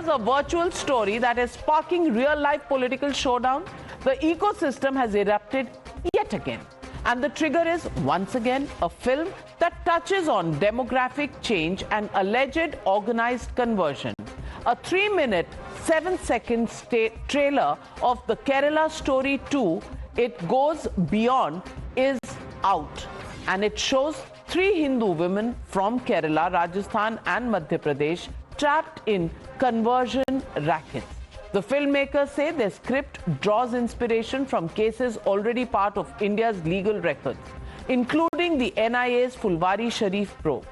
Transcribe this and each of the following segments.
India's a virtual story that is sparking real-life political showdown. The ecosystem has erupted yet again. And the trigger is, once again, a film that touches on demographic change and alleged organized conversion. A 3-minute, 7-second trailer of the Kerala Story-2, It Goes Beyond, is out. And it shows 3 Hindu women from Kerala, Rajasthan and Madhya Pradesh trapped in conversion rackets. The filmmakers say their script draws inspiration from cases already part of India's legal records, including the NIA's Fulwari Sharif probe.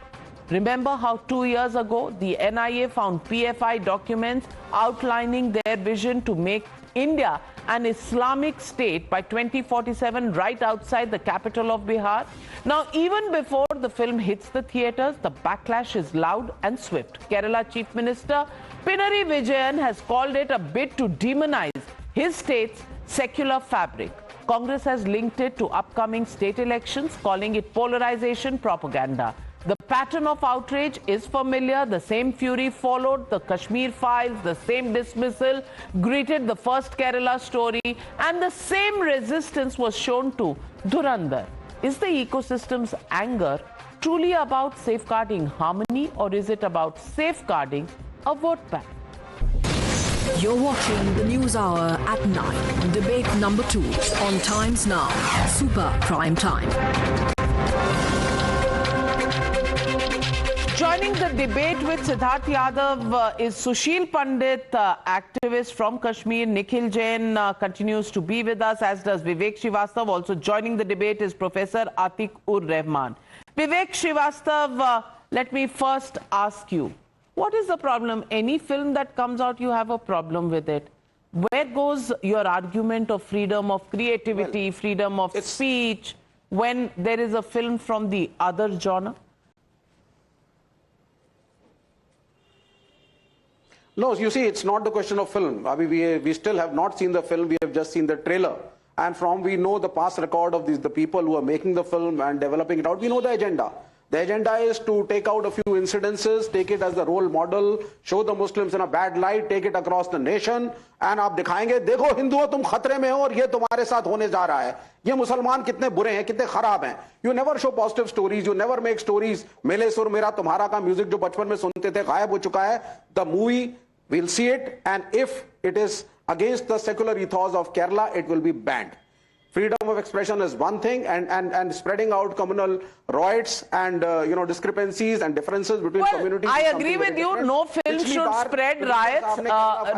Remember how 2 years ago, the NIA found PFI documents outlining their vision to make India an Islamic state by 2047 right outside the capital of Bihar? Now, even before the film hits the theatres, the backlash is loud and swift. Kerala Chief Minister Pinarayi Vijayan has called it a bid to demonize his state's secular fabric. Congress has linked it to upcoming state elections, calling it polarization propaganda. The pattern of outrage is familiar. The same fury followed the Kashmir files, the same dismissal greeted the first Kerala story, and the same resistance was shown to Dhurandhar. Is the ecosystem's anger truly about safeguarding harmony, or is it about safeguarding a vote bank? You're watching the News Hour at 9, debate number 2 on Times Now, Super Prime Time. Joining the debate with Siddharth Yadav is Sushil Pandit, activist from Kashmir. Nikhil Jain continues to be with us, as does Vivek Srivastav. Also joining the debate is Professor Atiq-ur-Rahman. Vivek Srivastav, let me first ask you, what is the problem? Any film that comes out, you have a problem with it. Where goes your argument of freedom of creativity, freedom of speech, when there is a film from the other genre? No, you see, it's not the question of film. I mean, we still have not seen the film. We have just seen the trailer. And we know the past record of the people who are making the film and developing it out. We know the agenda. The agenda is to take out a few incidences, take it as the role model, show the Muslims in a bad light, take it across the nation, and आप दिखाएंगे, देखो हिंदुओं तुम खतरे में हो और ये तुम्हारे साथ होने जा रहा है. ये मुसलमान कितने बुरे हैं, कितने खराब हैं. You never show positive stories, you never make stories. मेरे सुर मेरा तुम्हारा का म्यूजिक जो बचपन में सुनते थे गायब हो चुका है. The movie, we'll see it, and if it is against the secular ethos of Kerala, it will be banned. Freedom of expression is one thing, and spreading out communal riots and discrepancies and differences between communities. I agree with you. No film should spread riots.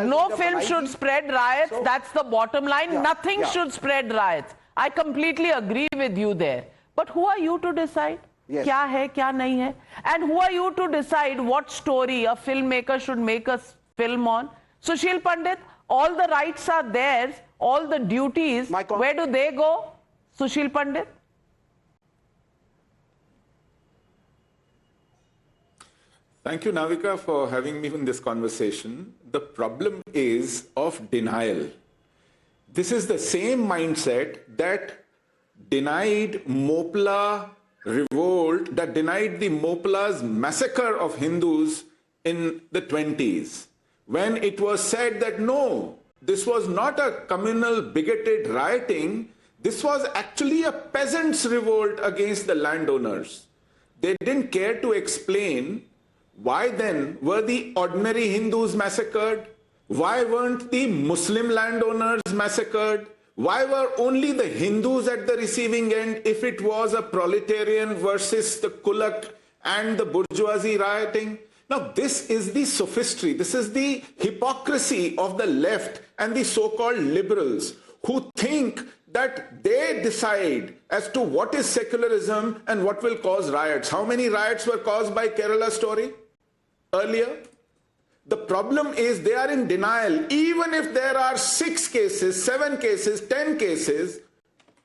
No film should spread riots. That's the bottom line. Nothing should spread riots. I completely agree with you there. But who are you to decide? Yes. Kya hai, kya nahi hai? And who are you to decide what story a filmmaker should make a film on? Sushil Pandit, all the rights are theirs, all the duties, where do they go? Sushil Pandit? Thank you, Navika, for having me in this conversation. The problem is of denial. This is the same mindset that denied Mopla revolt, that denied the Mopla's massacre of Hindus in the 20s. When it was said that no, this was not a communal bigoted rioting, this was actually a peasants' revolt against the landowners. They didn't care to explain why then were the ordinary Hindus massacred, why weren't the Muslim landowners massacred, why were only the Hindus at the receiving end if it was a proletarian versus the kulak and the bourgeoisie rioting. Now, this is the sophistry, this is the hypocrisy of the left and the so-called liberals who think that they decide as to what is secularism and what will cause riots. How many riots were caused by Kerala story earlier? The problem is they are in denial. Even if there are 6 cases, 7 cases, 10 cases,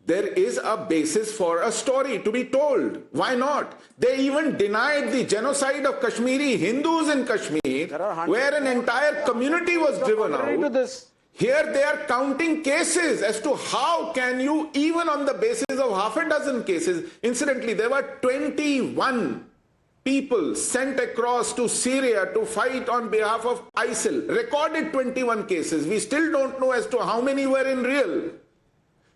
there is a basis for a story to be told. Why not? They even denied the genocide of Kashmiri Hindus in Kashmir, where an entire community was driven out. Here they are counting cases as to how can you, even on the basis of half a dozen cases. Incidentally, there were 21 people sent across to Syria to fight on behalf of ISIL, recorded 21 cases. We still don't know as to how many were in real.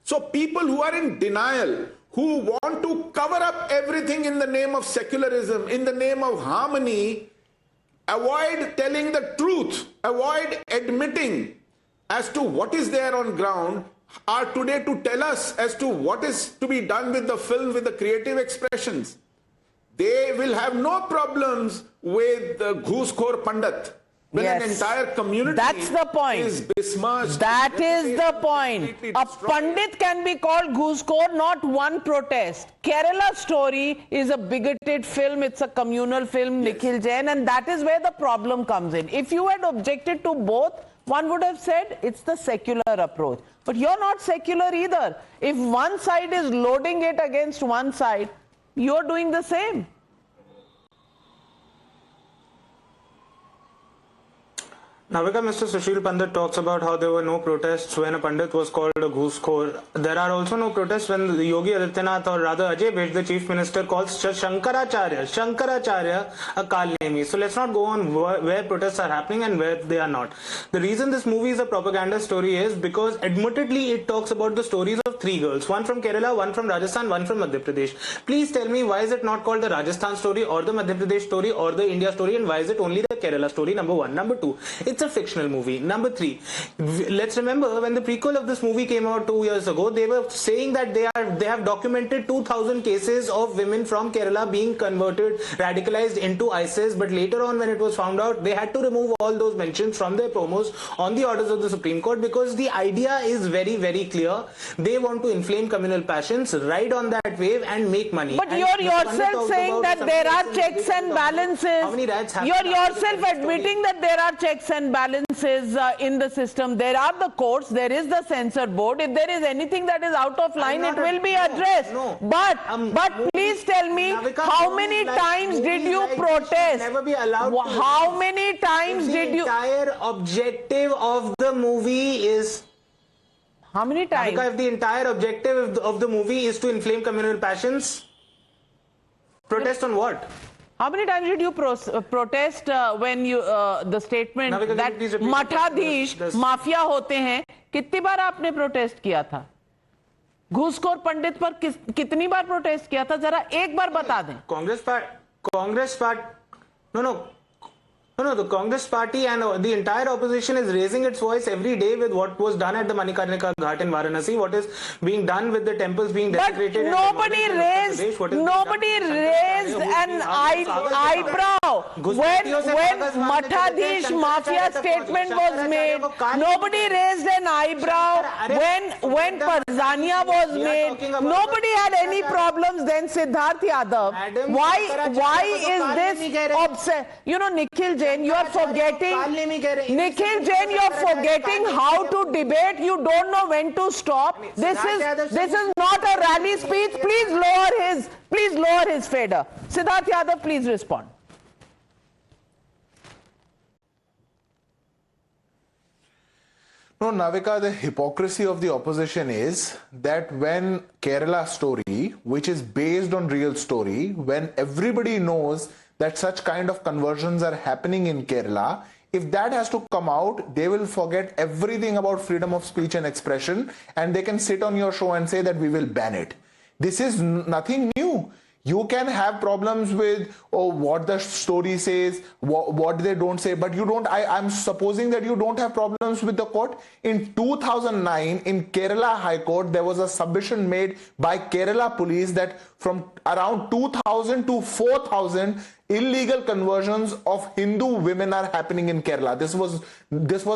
So people who are in denial, who want to cover up everything in the name of secularism, in the name of harmony, avoid telling the truth, avoid admitting as to what is there on ground, are today to tell us as to what is to be done with the film, with the creative expressions. They will have no problems with the Ghoosekhor Pandit. When an entire community That's the point. is besmirched. That is the point. A Pandit can be called Ghoosekhor, not one protest. Kerala Story is a bigoted film. It's a communal film, Nikhil Jain, and that is where the problem comes in. If you had objected to both, one would have said it's the secular approach. But you're not secular either. If one side is loading it against one side, you're doing the same. Navika, Mr. Sushil Pandit talks about how there were no protests when a Pandit was called a Ghoosekhor. There are also no protests when Yogi Adityanath, or rather Ajay Bej, the Chief Minister, calls Shankaracharya a Kalnemi. So let's not go on where protests are happening and where they are not. The reason this movie is a propaganda story is because admittedly it talks about the stories of three girls. One from Kerala, one from Rajasthan, one from Madhya Pradesh. Please tell me, why is it not called the Rajasthan story or the Madhya Pradesh story or the India story, and why is it only the Kerala story? Number one. Number two, it's a fictional movie. Number three, let's remember when the prequel of this movie came out 2 years ago, they were saying that they have documented 2,000 cases of women from Kerala being converted, radicalized into ISIS, but later on when it was found out, they had to remove all those mentions from their promos on the orders of the Supreme Court, because the idea is very, very clear. They want to inflame communal passions, ride on that wave and make money. But you're yourself saying that there are checks and balances. You're yourself admitting that there are checks and balances in the system. There are the courts, there is the censor board. If there is anything that is out of line, it will be addressed. But please tell me, how many times did you protest? Never be allowed. How many times did you? The entire objective of the movie is. How many times? Because if the entire objective of the movie is to inflame communal passions, protest on what? How many times did you protest when you the statement that मठाधीश mafia होते हैं? कितनी बार आपने protest किया था? घूसखोर पंडित पर कितनी बार protest किया था? जरा एक बार बता दें. The Congress party and the entire opposition is raising its voice every day with what was done at the Manikarnika Ghat in Varanasi, what is being done with the temples being desecrated. But nobody raised an eyebrow when Mathadhish Mafia statement was made. Nobody raised an eyebrow when Parzania was made. Nobody had any problems then. Siddharth Yadav. Why is this obsession? You know, Nikhil Jain, you are forgetting. Nikhil Jain, you are forgetting how to debate. You don't know when to stop. This is not a rally speech. Please lower his fader. Siddharth Yadav, please respond. No, Navika, the hypocrisy of the opposition is that when Kerala Story, which is based on real story, when everybody knows that such kind of conversions are happening in Kerala, if that has to come out, they will forget everything about freedom of speech and expression, and they can sit on your show and say that we will ban it. This is nothing new. You can have problems with what the story says, what they don't say, but you don't. I'm supposing that you don't have problems with the court. In 2009, in Kerala High Court, there was a submission made by Kerala police that from around 2,000 to 4,000 illegal conversions of Hindu women are happening in Kerala. This was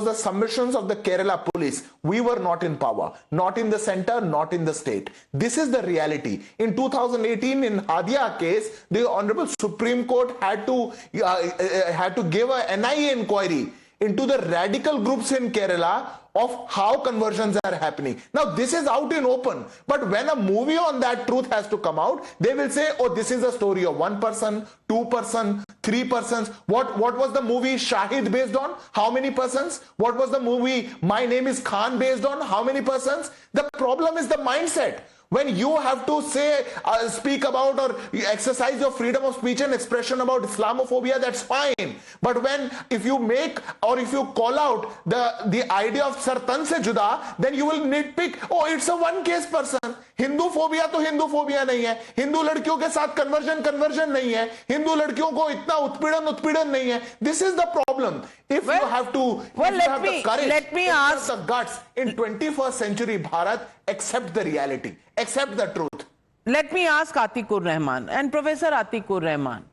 the submissions of the Kerala police. We were not in power, not in the center, not in the state. This is the reality. In 2018, in I.N.D.I.A case, the Honorable Supreme Court had to give a N.I.A inquiry into the radical groups in Kerala of how conversions are happening. Now this is out in open, but when a movie on that truth has to come out, they will say, oh, this is a story of 1 person, 2 person, 3 persons. What was the movie Shahid based on? How many persons? What was the movie My Name is Khan based on? How many persons? The problem is the mindset. When you have to say, speak about or exercise your freedom of speech and expression about Islamophobia, that's fine. But if you make or if you call out the idea of sartan se juda, then you will nitpick, oh, it's a one case person. Hindu phobia to Hindu phobia nahi hai. Hindu ladkiyon ke saath conversion nahi hai. Hindu ladkiyon ko itna utpidan nahi hai. This is the problem. If you have to, the courage, let me ask the guts in 21st century Bharat, accept the reality, accept the truth. Let me ask Atikur Rahman and Professor Atikur Rahman.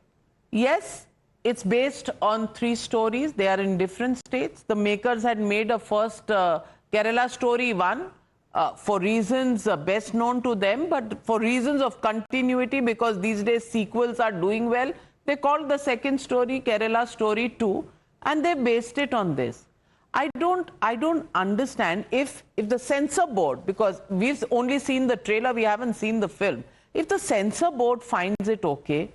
Yes, it's based on 3 stories. They are in different states. The makers had made a first Kerala Story 1 for reasons best known to them, but for reasons of continuity, because these days sequels are doing well, they called the second story Kerala Story 2, and they based it on this. I don't understand if the censor board, because we've only seen the trailer, we haven't seen the film. If the censor board finds it okay,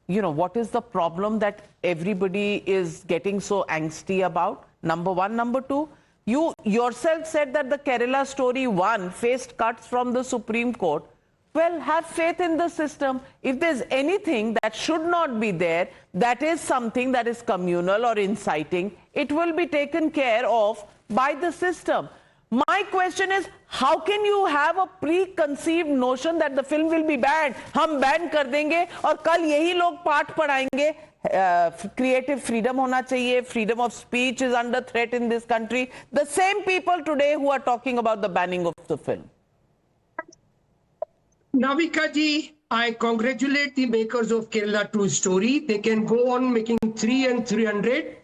you know, what is the problem that everybody is getting so angsty about? Number one. Number two, you yourself said that the Kerala Story 1 faced cuts from the Supreme Court. Well, have faith in the system. If there's anything that should not be there, that is something that is communal or inciting, it will be taken care of by the system. My question is, how can you have a preconceived notion that the film will be banned? हम ban कर देंगे और कल यही लोग पाठ पढ़ाएंगे. Creative freedom होना चाहिए. Freedom of speech is under threat in this country. The same people today who are talking about the banning of the film. Navika ji, I congratulate the makers of Kerala True Story. They can go on making 3 and 300.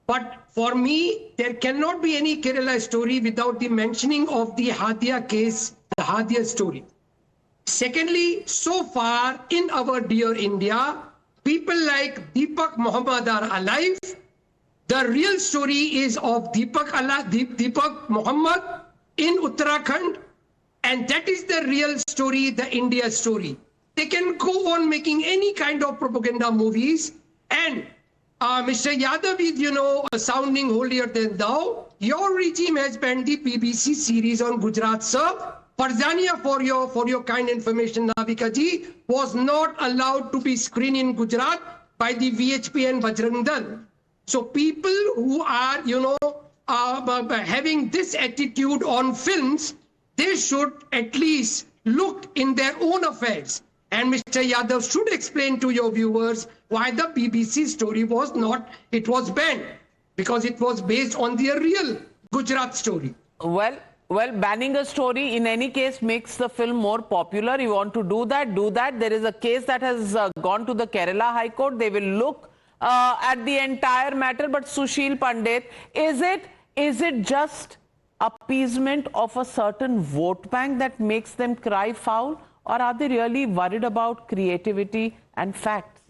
But for me, there cannot be any Kerala story without the mentioning of the Hadia case, the Hadia story. Secondly, so far in our dear India, people like Deepak Muhammad are alive. The real story is of Deepak Muhammad in Uttarakhand. And that is the real story, the India story. They can go on making any kind of propaganda movies. And Mr. Yadav is, you know, sounding holier than thou. Your regime has banned the BBC series on Gujarat, sir. Farzania, for your kind information, Navika ji, was not allowed to be screened in Gujarat by the VHP and Bajrang Dal. So people who are, you know, having this attitude on films, they should at least look in their own affairs. And Mr. Yadav should explain to your viewers why the BBC story was not, it was banned. Because it was based on the real Gujarat story. Well, banning a story in any case makes the film more popular. You want to do that, do that. There is a case that has gone to the Kerala High Court. They will look at the entire matter. But Sushil Pandit, is it just appeasement of a certain vote bank that makes them cry foul, or are they really worried about creativity and facts?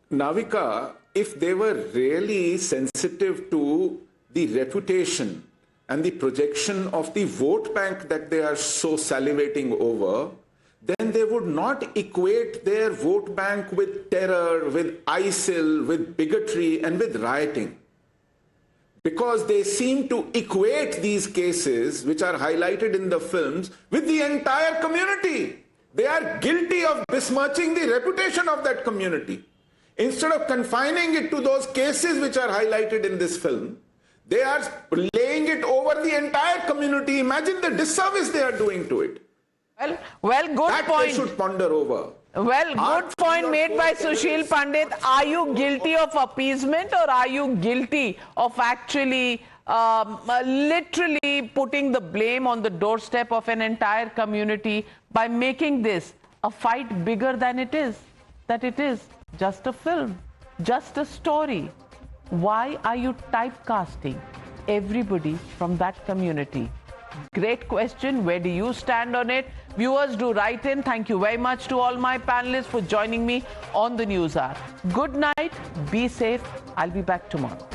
Navika, if they were really sensitive to the reputation and the projection of the vote bank that they are so salivating over, then they would not equate their vote bank with terror, with ISIL, with bigotry, and with rioting. Because they seem to equate these cases, which are highlighted in the films, with the entire community. They are guilty of besmirching the reputation of that community. Instead of confining it to those cases which are highlighted in this film, they are laying it over the entire community. Imagine the disservice they are doing to it. Well, good that point. They should ponder over. Well, good point made by Sushil Pandit. Are you guilty of appeasement, or are you guilty of actually literally putting the blame on the doorstep of an entire community by making this a fight bigger than it is? That it is just a film, just a story. Why are you typecasting everybody from that community? Great question. Where do you stand on it? Viewers, do write in. Thank you very much to all my panelists for joining me on the News Hour. Good night. Be safe. I'll be back tomorrow.